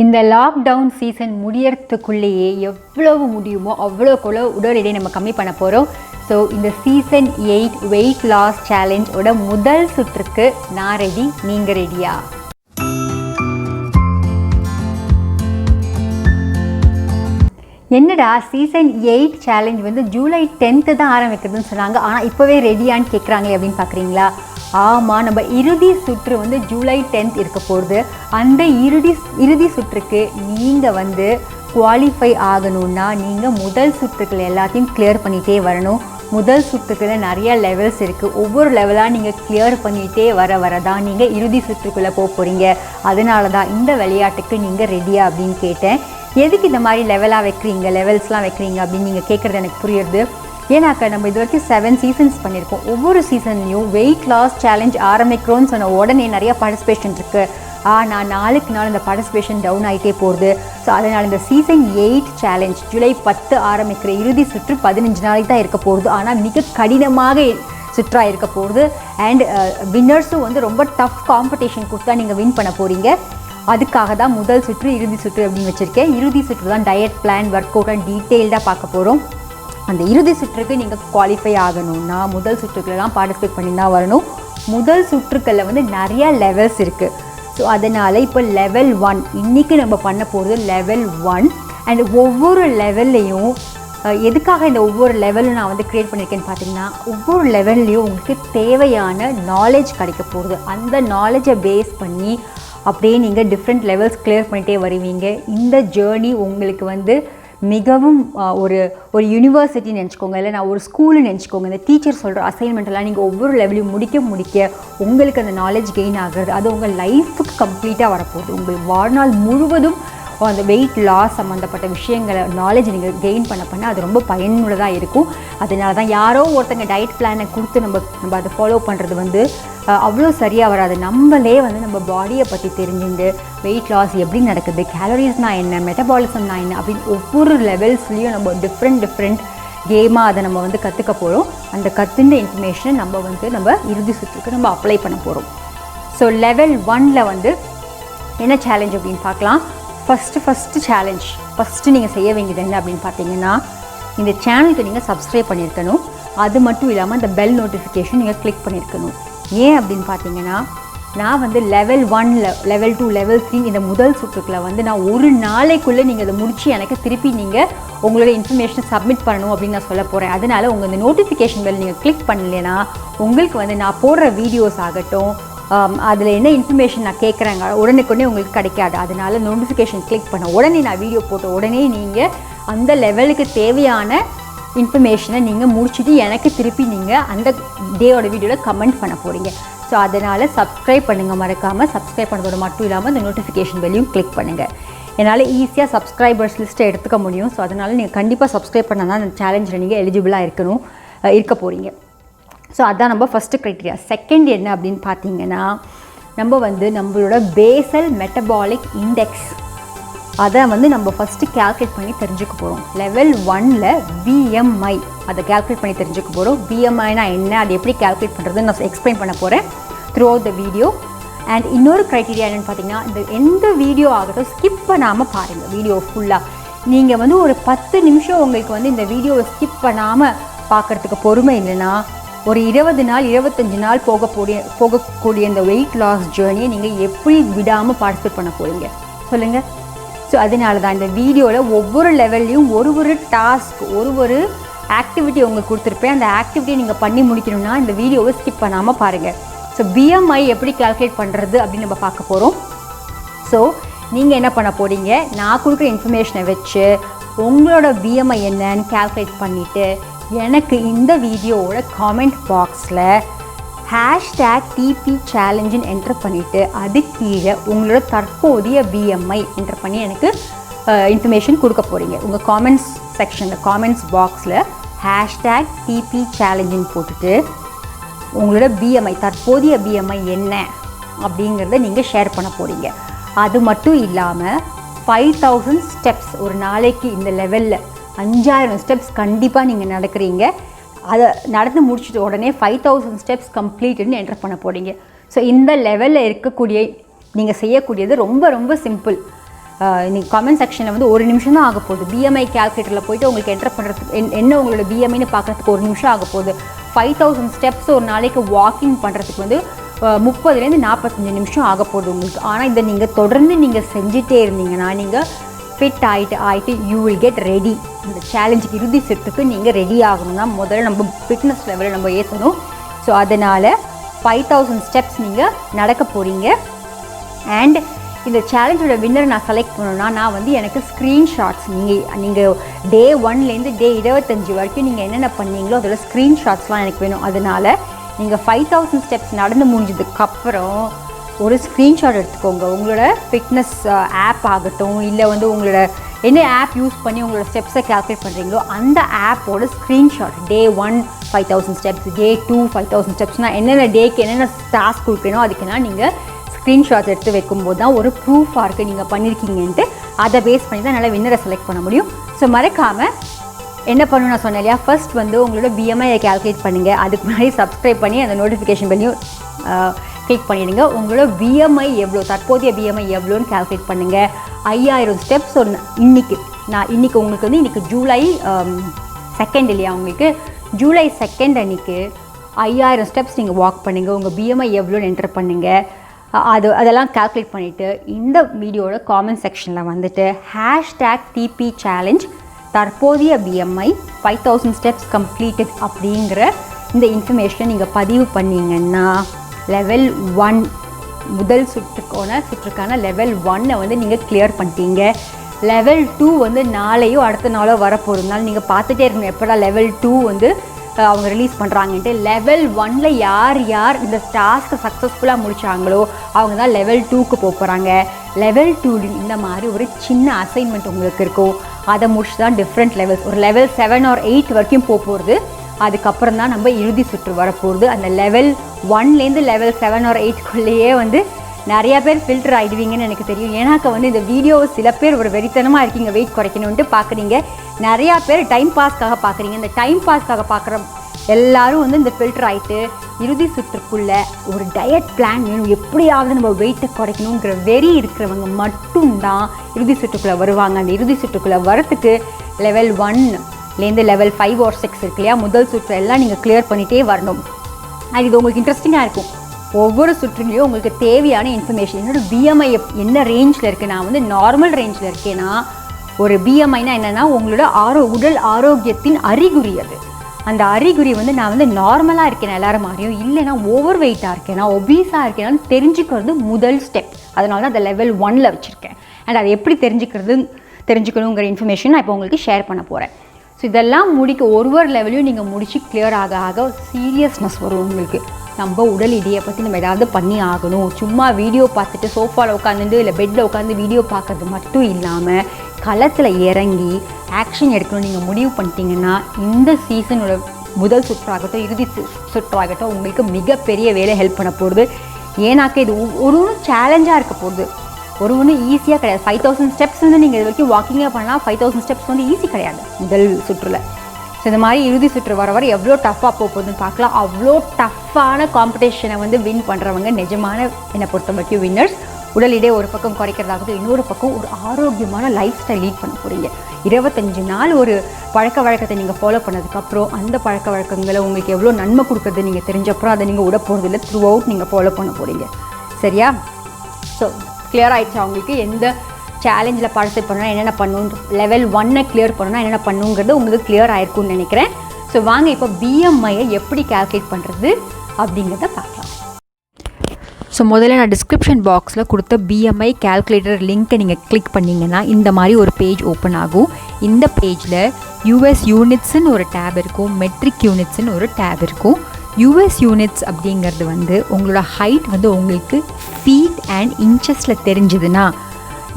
இந்த lockdown season முடியறதுக்குள்ளேயே எவ்வளவு முடியுமோ அவ்வளோக்குள்ள உடல் எடை நம்ம கம்மி பண்ண போகிறோம். ஸோ இந்த சீசன் 8 வெயிட் லாஸ் சேலஞ்சோட முதல் சுற்றுக்கு நான் ரெடி, நீங்கள் ரெடியா? என்னடா சீசன் 8 சேலஞ்ச் வந்து ஜூலை 10th தான் ஆரம்பிக்கிறதுன்னு சொன்னாங்க, ஆனால் இப்போவே ரெடியான்னு கேட்குறாங்களே அப்படின்னு பார்க்குறீங்களா? ஆமாம், நம்ம இறுதி சுற்று வந்து ஜூலை 10th இருக்க போகுது. அந்த இறுதி சுற்றுக்கு நீங்கள் வந்து குவாலிஃபை ஆகணும்னா நீங்கள் முதல் சுற்றுக்கள் எல்லாத்தையும் கிளியர் பண்ணிகிட்டே வரணும். முதல் சுற்றுக்குள்ள நிறைய லெவல்ஸ் இருக்குது. ஒவ்வொரு லெவலாக நீங்கள் கிளியர் பண்ணிகிட்டே வர தான் நீங்கள் இறுதி சுற்றுக்குள்ளே போக போகிறீங்க. அதனால தான் இந்த விளையாட்டுக்கு நீங்கள் ரெடியா அப்படின்னு கேட்டேன். எதுக்கு இந்த மாதிரி லெவல்ஸ்லாம் வைக்கிறீங்க அப்படின்னு நீங்கள் கேட்குறது எனக்கு புரியுது. ஏன்னாக்கா நம்ம இது வரைக்கும் 7 சீசன்ஸ் பண்ணியிருக்கோம். ஒவ்வொரு சீசன்லையும் வெயிட் லாஸ் சேலஞ்ச் ஆரம்பிக்கிறோன்னு சொன்ன உடனே நிறைய பார்ட்டிசிபேஷன் இருக்குது. ஆனால் நாளுக்கு நாள் இந்த பார்ட்டிசிபேஷன் டவுன் ஆகிட்டே போகுது. ஸோ அதனால் இந்த சீசன் 8 சேலஞ்ச் ஜூலை 10 ஆரம்பிக்கிற இறுதி சுற்று 15 நாளைக்கு தான் இருக்க போகுது. ஆனால் மிக கடினமாக சுற்றாக இருக்க போகுது. அண்ட் வின்னர்ஸும் வந்து ரொம்ப டஃப் காம்படிஷன் கொடுத்தா நீங்கள் வின் பண்ண போகிறீங்க. அதுக்காக தான் முதல் சுற்று இறுதி சுற்று அப்படின்னு வச்சுருக்கேன். இறுதி சுற்று தான் டயட் பிளான் ஒர்க் அவுட்டாக டீட்டெயில்டாக பார்க்க போகிறோம். அந்த இறுதி சுற்றுக்கு நீங்கள் குவாலிஃபை ஆகணும்னா முதல் சுற்றுக்கெல்லாம் பார்ட்டிசிபேட் பண்ணி தான் வரணும். முதல் சுற்றுக்களில் வந்து நிறையா லெவல்ஸ் இருக்குது. ஸோ அதனால் இப்போ லெவல் 1 இன்றைக்கி நம்ம பண்ண போகிறது லெவல் 1. அண்ட் ஒவ்வொரு லெவல்லையும் எதுக்காக இந்த ஒவ்வொரு லெவலும் நான் வந்து க்ரியேட் பண்ணியிருக்கேன்னு பார்த்தீங்கன்னா, ஒவ்வொரு லெவல்லையும் உங்களுக்கு தேவையான நாலேஜ் கிடைக்க போகுது. அந்த நாலேஜை பேஸ் பண்ணி அப்படியே நீங்கள் டிஃப்ரெண்ட் லெவல்ஸ் கிளியர் பண்ணிகிட்டே வருவீங்க. இந்த ஜேர்னி உங்களுக்கு வந்து மிகவும் ஒரு யூனிவர்சிட்டின்னு நினச்சிக்கோங்க, இல்லை நான் ஒரு ஸ்கூலுன்னு நினச்சிக்கோங்க. இந்த டீச்சர் சொல்கிற அசைன்மெண்ட்டெல்லாம் நீங்கள் ஒவ்வொரு லெவலையும் முடிக்க உங்களுக்கு அந்த நாலேஜ் கெயின் ஆகுறது, அது உங்கள் லைஃபுக்கு கம்ப்ளீட்டாக வரப்போகுது. உங்கள் வாழ்நாள் முழுவதும் அந்த வெயிட் லாஸ் சம்மந்தப்பட்ட விஷயங்களை நாலேஜ் நீங்கள் கெயின் பண்ண அது ரொம்ப பயனுள்ளதாக இருக்கும். அதனால தான் யாரோ ஒருத்தங்க டயட் பிளானை கொடுத்து நம்ம அதை ஃபாலோ பண்ணுறது வந்து அவ்வளோ சரியாக வராது. நம்மளே வந்து நம்ம பாடியை பற்றி தெரிஞ்சுட்டு வெயிட் லாஸ் எப்படி நடக்குது, கேலரிஸ்னால் என்ன, மெட்டபாலிசம்னா என்ன அப்படின்னு ஒவ்வொரு லெவல்ஸ்லேயும் நம்ம டிஃப்ரெண்ட் கேமாக அதை நம்ம வந்து கற்றுக்க போகிறோம். அந்த கற்றுண்ட இன்ஃபர்மேஷனை நம்ம இறுதி சுற்றுக்கு நம்ம அப்ளை பண்ண போகிறோம். ஸோ லெவல் 1ல் வந்து என்ன சேலஞ்ச் அப்படின்னு பார்க்கலாம். ஃபஸ்ட்டு சேலஞ்ச் நீங்கள் செய்ய வேண்டியது என்ன அப்படின்னு பார்த்தீங்கன்னா, இந்த சேனலுக்கு நீங்கள் சப்ஸ்கிரைப் பண்ணியிருக்கணும். அது மட்டும் இல்லாமல் இந்த பெல் நோட்டிஃபிகேஷன் நீங்கள் கிளிக் பண்ணியிருக்கணும். ஏன் அப்படின்னு பார்த்தீங்கன்னா, நான் வந்து லெவல் 1, லெவல் 2, லெவல் 3 இந்த முதல் சுற்றுக்களை வந்து நான் ஒரு நாளைக்குள்ளே நீங்கள் அதை முடித்து எனக்கு திருப்பி நீங்கள் உங்களோட இன்ஃபர்மேஷனை சப்மிட் பண்ணணும் அப்படின்னு நான் சொல்ல போகிறேன். அதனால் உங்கள் இந்த நோட்டிஃபிகேஷன் பெல் நீங்கள் கிளிக் பண்ணலைன்னா உங்களுக்கு வந்து நான் போடுற வீடியோஸ் ஆகட்டும், அதில் என்ன இன்ஃபர்மேஷன் நான் கேட்குறேங்க உடனே உங்களுக்கு கிடைக்காது. அதனால் நோட்டிஃபிகேஷன் கிளிக் பண்ண உடனே நான் வீடியோ போட்ட உடனே நீங்கள் அந்த லெவலுக்கு தேவையான இன்ஃபர்மேஷனை நீங்கள் முடிச்சுட்டு எனக்கு திருப்பி நீங்கள் அந்த டேயோட வீடியோவில் கமெண்ட் பண்ண போகிறீங்க. ஸோ அதனால் சப்ஸ்கிரைப் பண்ணுங்கள், மறக்காமல் சப்ஸ்கிரைப் பண்ணுறதோட மட்டும் இல்லாமல் அந்த நோட்டிஃபிகேஷன் பெல்லையும் கிளிக் பண்ணுங்கள். என்னால் ஈஸியாக சப்ஸ்கிரைபர்ஸ் லிஸ்ட்டை எடுத்துக்க முடியும். ஸோ அதனால் நீங்கள் கண்டிப்பாக சப்ஸ்கிரைப் பண்ணால் தான் அந்த சேலஞ்சில் நீங்கள் எலிஜிபிளாக இருக்க போகிறீங்க. ஸோ அதுதான் நம்ம ஃபஸ்ட்டு க்ரைட்டீரியா. செகண்ட் என்ன அப்படின்னு பார்த்தீங்கன்னா, நம்ம வந்து நம்மளோட பேசல் மெட்டபாலிக் இண்டெக்ஸ் அதை வந்து நம்ம ஃபஸ்ட்டு கேல்குலேட் பண்ணி தெரிஞ்சுக்க போகிறோம். லெவல் 1ல் BMI அதை கேல்குலேட் பண்ணி தெரிஞ்சுக்க போகிறோம். BMIனா என்ன, அது எப்படி கேல்குலேட் பண்ணுறதுன்னு நான் எக்ஸ்பிளைன் பண்ண போகிறேன் through out the video. And இன்னொரு க்ரைட்டீரியா என்னென்னு பார்த்தீங்கன்னா, இந்த எந்த வீடியோ ஆகட்டும் ஸ்கிப் பண்ணாமல் பாருங்கள். வீடியோ ஃபுல்லாக நீங்கள் வந்து ஒரு 10 நிமிஷம் உங்களுக்கு வந்து இந்த வீடியோவை ஸ்கிப் பண்ணாமல் பார்க்குறதுக்கு பொறுமை இல்லைன்னா, ஒரு 20 நாள் 25 நாள் போகக்கூடிய இந்த வெயிட் லாஸ் ஜேர்னியை நீங்கள் எப்படி விடாமல் பார்ட்டிசிபேட் பண்ண போகிறீங்க சொல்லுங்கள். ஸோ அதனால தான் இந்த வீடியோவில் ஒவ்வொரு லெவல்லையும் ஒரு டாஸ்க் ஒரு ஆக்டிவிட்டி உங்களுக்கு கொடுத்துருப்பேன். அந்த ஆக்டிவிட்டியை நீங்கள் பண்ணி முடிக்கணும்னா இந்த வீடியோவை ஸ்கிப் பண்ணாமல் பாருங்கள். ஸோ BMI எப்படி கால்குலேட் பண்ணுறது அப்படின்னு நம்ம பார்க்க போகிறோம். ஸோ நீங்கள் என்ன பண்ண போகிறீங்க, நான் கொடுக்குற இன்ஃபர்மேஷனை வச்சு உங்களோட BMI என்னன்னு கால்குலேட் பண்ணிவிட்டு எனக்கு இந்த வீடியோவோட காமெண்ட் பாக்ஸில் #TP சேலஞ்சுன்னு என்டர் பண்ணிவிட்டு அது கீழே உங்களோட தற்போதைய BMI என்டர் பண்ணி எனக்கு இன்ஃபர்மேஷன் கொடுக்க போகிறீங்க. உங்கள் காமெண்ட்ஸ் செக்ஷனில் காமெண்ட்ஸ் பாக்ஸில் #TP சேலஞ்சுன்னு போட்டுட்டு உங்களோட BMI தற்போதைய BMI என்ன அப்படிங்கிறத நீங்கள் ஷேர் பண்ண போகிறீங்க. அது மட்டும் இல்லாமல் 5000 ஸ்டெப்ஸ் ஒரு நாளைக்கு இந்த லெவலில் 5000 ஸ்டெப்ஸ் கண்டிப்பாக நீங்கள் நடக்கிறீங்க. அதை நடந்து முடிச்சுட்டு உடனே 5000 ஸ்டெப்ஸ் கம்ப்ளீட்டுன்னு என்டர் பண்ண போகிறீங்க. ஸோ இந்த லெவலில் இருக்கக்கூடிய நீங்கள் செய்யக்கூடியது ரொம்ப சிம்பிள். நீங்கள் கமெண்ட் செக்ஷனில் வந்து 1 நிமிஷம் தான் ஆக போகுது. BMI கேல்குலேட்டரில் போய்ட்டு உங்களுக்கு என்டர் பண்ணுறதுக்கு என்ன உங்களோட BMIன்னு பார்க்குறதுக்கு 1 நிமிஷம் ஆக போகுது. 5000 ஸ்டெப்ஸ் ஒரு நாளைக்கு வாக்கிங் பண்ணுறதுக்கு வந்து 30லேருந்து 45 நிமிஷம் ஆக போகுது உங்களுக்கு. ஆனால் இதை நீங்கள் தொடர்ந்து நீங்கள் செஞ்சுட்டே இருந்தீங்கன்னா நீங்கள் ஃபிட் ஆகிட்டு யூ வில் கெட் ரெடி. இந்த சேலஞ்சுக்கு இறுதி சுற்றுக்கு நீங்கள் ரெடி ஆகணும்னா முதல்ல நம்ம ஃபிட்னஸ் லெவலில் நம்ம ஏற்றணும். ஸோ அதனால் 5000 ஸ்டெப்ஸ் நீங்கள் நடக்க போகிறீங்க. அண்ட் இந்த சேலஞ்சோட வின்னர் நான் செலக்ட் பண்ணணும்னா நான் வந்து எனக்கு ஸ்க்ரீன்ஷாட்ஸ் நீங்கள் டே 1லேருந்து டே 25 வரைக்கும் நீங்கள் என்னென்ன பண்ணீங்களோ அதோட ஸ்க்ரீன்ஷாட்ஸ்லாம் எனக்கு வேணும். அதனால் நீங்கள் 5000 ஸ்டெப்ஸ் நடந்து முடிஞ்சதுக்கப்புறம் ஒரு ஸ்க்ரீன்ஷாட் எடுத்துக்கோங்க. உங்களோட ஃபிட்னஸ் ஆப் ஆகட்டும், இல்லை வந்து உங்களோட என்ன ஆப் யூஸ் பண்ணி உங்களோட ஸ்டெப்ஸை கால்குலேட் பண்ணுறீங்களோ அந்த ஆப்போட ஸ்க்ரீன்ஷாட் டே 1 5000 ஸ்டெப்ஸ், டே 2 5000 ஸ்டெப்ஸ்னால் என்னென்ன டேக்கு என்னென்ன டாஸ்க் கொடுக்கணும் அதுக்கெல்லாம் நீங்கள் ஸ்க்ரீன்ஷாட்ஸ் எடுத்து வைக்கும்போது தான் ஒரு ப்ரூஃபாக இருக்குது நீங்கள் பண்ணியிருக்கீங்கன்ட்டு. அதை பேஸ் பண்ணி தான் நல்லா வின்னரை செலக்ட் பண்ண முடியும். ஸோ மறக்காமல் என்ன பண்ணணும் நான் சொன்னேன் இல்லையா, ஃபர்ஸ்ட் வந்து உங்களோட BMIயை கால்குலேட் பண்ணுங்கள். அதுக்கு முன்னாடி சப்ஸ்கிரைப் பண்ணி அந்த நோட்டிஃபிகேஷன் பண்ணியும் கிளிக் பண்ணிவிடுங்க. உங்களோட BMI எவ்வளோ, தற்போதைய BMI எவ்வளோன்னு கால்குலேட் பண்ணுங்கள். 5000 ஸ்டெப்ஸ் இன்றைக்கி உங்களுக்கு வந்து இன்றைக்கி ஜூலை 2 இல்லையா, உங்களுக்கு ஜூலை 2 அன்றைக்கி 5000 ஸ்டெப்ஸ் நீங்கள் வாக் பண்ணுங்கள். உங்கள் BMI எவ்வளோன்னு என்டர் பண்ணுங்கள். அதெல்லாம் கால்குலேட் பண்ணிவிட்டு இந்த வீடியோட காமெண்ட் செக்ஷனில் வந்துட்டு #TP சேலஞ்ச் தற்போதைய BMI 5000 ஸ்டெப்ஸ் கம்ப்ளீட்டட் அப்படிங்கிற இந்த இன்ஃபர்மேஷனை நீங்கள் பதிவு பண்ணிங்கன்னா லெவல் 1 முதல் சுற்றுக்கான லெவல் 1 வந்து நீங்கள் கிளியர் பண்ணிட்டீங்க. லெவல் 2 வந்து நாளையோ அடுத்த நாளோ வரப்போகிறதுனால நீங்கள் பார்த்துட்டே இருக்கணும் எப்படா லெவல் 2 வந்து அவங்க ரிலீஸ் பண்ணுறாங்கன்ட்டு. லெவல் 1ல் யார் இந்த டாஸ்க்கை சக்ஸஸ்ஃபுல்லாக முடித்தாங்களோ அவங்க தான் லெவல் 2க்கு போகிறாங்க. லெவல் 2 இந்த மாதிரி ஒரு சின்ன அசைன்மெண்ட் உங்களுக்கு இருக்கும். அதை முடிச்சு தான் டிஃப்ரெண்ட் லெவல்ஸ் ஒரு லெவல் 7 or 8 வரைக்கும் போகிறது. அதுக்கப்புறம் தான் நம்ம இறுதி சுற்று வரப்போகுது. அந்த லெவல் 1லேருந்து லெவல் 7 or 8க்குள்ளேயே வந்து நிறையா பேர் ஃபில்டர் ஆகிடுவீங்கன்னு எனக்கு தெரியும். ஏன்னாக்க வந்து இந்த வீடியோவை சில பேர் ஒரு வெறித்தனமாக இருக்கீங்க, வெயிட் குறைக்கணுன்ட்டு பார்க்குறீங்க. நிறையா பேர் டைம் பாஸ்க்காக பார்க்குறீங்க. இந்த டைம் பாஸ்க்காக பார்க்குற எல்லோரும் வந்து இந்த ஃபில்டர் ஆகிட்டு இறுதி சுற்றுக்குள்ளே ஒரு டயட் பிளான் வேணும், எப்படியாவது நம்ம வெயிட்டை குறைக்கணுங்கிற வெறி இருக்கிறவங்க மட்டும்தான் இறுதி சுற்றுக்குள்ளே வருவாங்க. அந்த இறுதி சுற்றுக்குள்ளே வரத்துக்கு லெவல் 1லேருந்து லெவல் 5 or 6 இருக்கு இல்லையா, முதல் சுற்று எல்லாம் நீங்கள் கிளியர் பண்ணிகிட்டே வரணும். அது இது உங்களுக்கு இன்ட்ரெஸ்டிங்காக இருக்கும். ஒவ்வொரு சுற்றுலையும் உங்களுக்கு தேவையான இன்ஃபர்மேஷன், என்னோடய BMI என்ன ரேஞ்சில் இருக்குது, நான் வந்து நார்மல் ரேஞ்சில் இருக்கேன்னா, ஒரு BMIனா என்னென்னா உங்களோட உடல் ஆரோக்கியத்தின் அறிகுறி. அது அந்த அறிகுறி வந்து நான் வந்து நார்மலாக இருக்கேன் எல்லாரும் மாதிரியும், இல்லைனா ஓவர் வெயிட்டாக இருக்கேனா ஒபீஸாக இருக்கேனான்னு தெரிஞ்சுக்கிறது முதல் ஸ்டெப். அதனால தான் அந்த லெவல் 1ல் வச்சுருக்கேன். அண்ட் அதை எப்படி தெரிஞ்சுக்கணுங்கிற இன்ஃபர்மேஷன் நான் இப்போ உங்களுக்கு ஷேர் பண்ண போகிறேன். ஸோ இதெல்லாம் ஒவ்வொரு லெவலையும் நீங்கள் முடிச்சு கிளியர் ஆக சீரியஸ்னஸ் வரும் உங்களுக்கு. நம்ம உடல் இடையை பற்றி நம்ம ஏதாவது பண்ணி ஆகணும். சும்மா வீடியோ பார்த்துட்டு சோஃபாவில் உட்காந்துட்டு இல்லை பெட்டில் உட்காந்து வீடியோ பார்க்குறது மட்டும் இல்லாமல் களத்தில் இறங்கி ஆக்ஷன் எடுக்கணும் நீங்கள் முடிவு பண்ணிட்டீங்கன்னா இந்த சீசனோட முதல் சுற்றாகட்டும் இறுதி சுற்றாகட்டும் உங்களுக்கு மிகப்பெரிய வேலை ஹெல்ப் பண்ண போகுது. ஏன்னாக்க இது ஒரு சேலஞ்சாக இருக்க போகுது, ஒன்று ஈஸியாக கிடையாது. 5000 ஸ்டெப்ஸ் வந்து நீங்கள் இது வரைக்கும் வாக்கிங்காக பண்ணலாம். 5000 ஸ்டெப்ஸ் வந்து ஈஸி கிடையாது முதல் சுற்றில். ஸோ இந்த மாதிரி இறுதி சுற்று வர எவ்வளோ டஃப்பாக போகுதுன்னு பார்க்கலாம். அவ்வளோ டஃப்பான காம்படிஷனை வந்து வின் பண்ணுறவங்க நிஜமான என்னை பொறுத்த வரைக்கும் வின்னர்ஸ். உடல் எடை ஒரு பக்கம் குறைக்கிறதாகட்டும், இன்னொரு பக்கம் ஒரு ஆரோக்கியமான லைஃப் ஸ்டைல் லீட் பண்ண போகிறீங்க. 25 நாள் ஒரு பழக்க வழக்கத்தை நீங்கள் ஃபாலோ பண்ணதுக்கப்புறம் அந்த பழக்க வழக்கங்களை உங்களுக்கு எவ்வளோ நன்மை கொடுக்குறது நீங்கள் தெரிஞ்சப்பறம் அதை நீங்கள் விட போகிறதில்ல, த்ரூ அவுட் நீங்கள் ஃபாலோ பண்ண போகிறீங்க. சரியா? ஸோ கிளியர் ஆகிடுச்சா உங்களுக்கு எந்த சேலஞ்சில் பார்ட்டிசிபேட் பண்ணால் என்னென்ன பண்ணணும், லெவல் 1 கிளியர் பண்ணணும்னா என்னென்ன பண்ணுங்கிறது உங்களுக்கு கிளியர் ஆயிருக்கும்னு நினைக்கிறேன். ஸோ வாங்க இப்போ BMIயை எப்படி கால்குலேட் பண்ணுறது அப்படிங்கிறத பார்க்கலாம். ஸோ முதல்ல நான் டிஸ்கிரிப்ஷன் பாக்ஸில் கொடுத்த BMI கால்குலேட்டர் லிங்க்கை நீங்கள் கிளிக் பண்ணிங்கன்னா இந்த மாதிரி ஒரு பேஜ் ஓப்பன் ஆகும். இந்த பேஜில் US யூனிட்ஸ்ன்னு ஒரு டேப் இருக்கும், மெட்ரிக் யூனிட்ஸ்ன்னு ஒரு டேப் இருக்கும். US யூனிட்ஸ் அப்படிங்கிறது வந்து உங்களோட ஹைட் வந்து உங்களுக்கு ஃபீட் அண்ட் இன்ச்சஸில் தெரிஞ்சுதுன்னா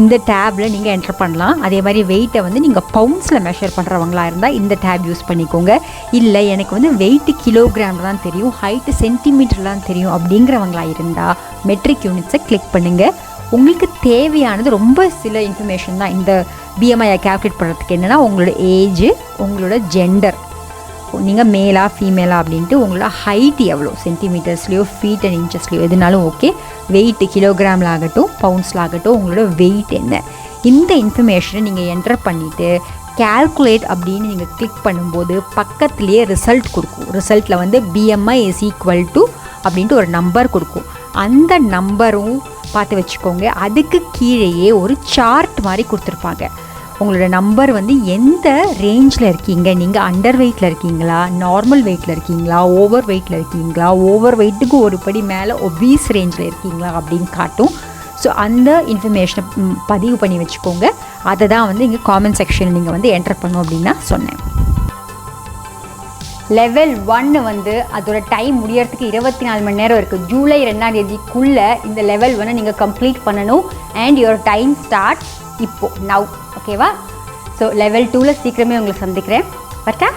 இந்த டேப்பில் நீங்கள் என்டர் பண்ணலாம். அதே மாதிரி வெயிட்டை வந்து நீங்கள் பவுண்ட்ஸில் மெஷர் பண்ணுறவங்களா இருந்தால் இந்த டேப் யூஸ் பண்ணிக்கோங்க. இல்லை எனக்கு வந்து வெயிட்டு கிலோகிராமில் தான் தெரியும், ஹைட்டு சென்டிமீட்டர் தான் தெரியும் அப்படிங்கிறவங்களா இருந்தால் மெட்ரிக் யூனிட்ஸை கிளிக் பண்ணுங்கள். உங்களுக்கு தேவையானது ரொம்ப சில இன்ஃபர்மேஷன் தான் இந்த BMIயை கால்குலேட் பண்ணுறதுக்கு. என்னென்னா உங்களோட ஏஜ், உங்களோட ஜெண்டர், நீங்கள் மேலா ஃபீமேலா அப்படின்ட்டு, உங்களோட ஹைட் எவ்வளோ சென்டிமீட்டர்ஸ்லையோ ஃபீட் அண்ட் இன்ச்சஸ்லையோ எதுனாலும் ஓகே, வெயிட்டு கிலோகிராமில் ஆகட்டும் பவுண்ட்ஸில் ஆகட்டும் உங்களோட வெயிட் என்ன, இந்த இன்ஃபர்மேஷனை நீங்கள் என்டர் பண்ணிவிட்டு கால்குலேட் அப்படின்னு நீங்கள் கிளிக் பண்ணும்போது பக்கத்துலேயே ரிசல்ட் கொடுக்கும். ரிசல்ட்டில் வந்து BMI இஸ் ஈக்குவல் டு அப்படின்ட்டு ஒரு நம்பர் கொடுக்கும். அந்த நம்பரும் பார்த்து வச்சுக்கோங்க. அதுக்கு கீழேயே ஒரு சார்ட் மாதிரி கொடுத்துருப்பாங்க. உங்களோட நம்பர் வந்து எந்த ரேஞ்சில் இருக்கீங்க, நீங்கள் அண்டர் வெயிட்டில் இருக்கீங்களா, நார்மல் வெயிட்டில் இருக்கீங்களா, ஓவர் வெயிட்டில் இருக்கீங்களா, ஓவர் வெயிட்டுக்கு ஒரு படி மேலே ஒபீஸ் ரேஞ்சில் இருக்கீங்களா அப்படின்னு காட்டும். ஸோ அந்த இன்ஃபர்மேஷனை பதிவு பண்ணி வச்சுக்கோங்க. அதை தான் வந்து இங்கே காமெண்ட் செக்ஷனில் நீங்கள் வந்து என்டர் பண்ணும் அப்படின்னு நான் சொன்னேன். லெவல் 1 வந்து அதோட டைம் முடியறதுக்கு 24 மணி நேரம் இருக்குது. ஜூலை 2ஆம் தேதிக்குள்ளே இந்த லெவல் 1 நீங்கள் கம்ப்ளீட் பண்ணணும். அண்ட் யுவர் டைம் ஸ்டார்ட் இப்போது நவ். ஓகேவா? ஸோ லெவல் 2ல் சீக்கிரமே உங்களை சந்திக்கிறேன். பட்டா.